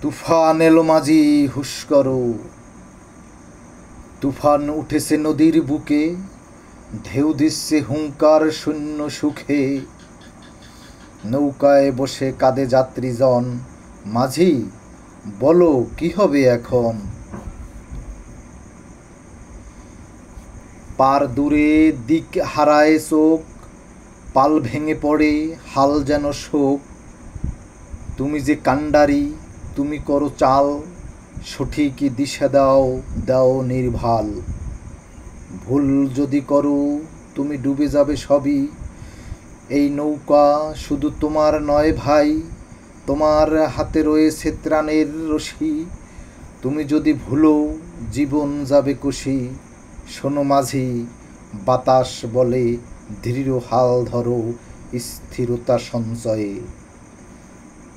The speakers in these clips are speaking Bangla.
তুফান এলো মাঝি হুশ করো। তুফান উঠেছে নদীর বুকে, ঢেউ দিচ্ছে হুঙ্কার শূন্য সুখে। নৌকায় বসে কাঁদে যাত্রীজন, মাঝি বলো কি হবে এখন। পার দূরে দিক হারায় চোখ, পাল ভেঙে পড়ে হাল যেন শোক। তুমি যে কাণ্ডারি, তুমি করো চাল, সঠিকই দিশা দাও, দাও নির্ভাল। ভুল যদি করো তুমি ডুবে যাবে সবই। এই নৌকা শুধু তোমার নয় ভাই, তোমার হাতে রয়েছে ত্রাণের রশি। তুমি যদি ভুলো জীবন যাবে কুশি। শোনো মাঝি, বাতাস বলে দৃঢ় হাল ধরো, স্থিরতা সঞ্চয়ে।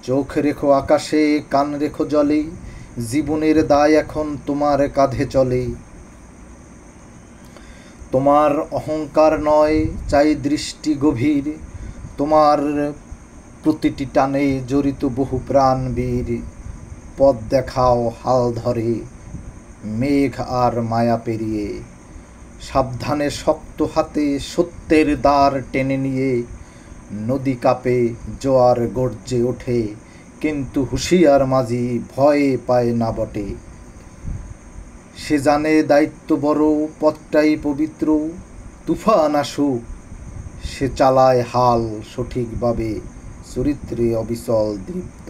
চোখ রেখো আকাশে, কান রেখো জলে, জীবনের দায় এখন তোমার কাঁধে চলে। তোমার অহংকার নয় চাই দৃষ্টি গভীর, তোমার প্রতিটি টানে জড়িত বহু প্রাণ বীর। পথ দেখাও হাল ধরে, মেঘ আর মায়া পেরিয়ে। সাবধানে শক্ত হাতে সত্যের দ্বার টেনে নিয়ে। নদী কাঁপে, জোয়ার গর্জে ওঠে, কিন্তু হুঁশিয়ার মাঝি ভয় পায় না বটে। সে জানে দায়িত্ব বড়, পথটাই পবিত্র। তুফান আসুক, সে চালায় হাল সঠিকভাবে, চরিত্রে অবিচল দৃপ্ত।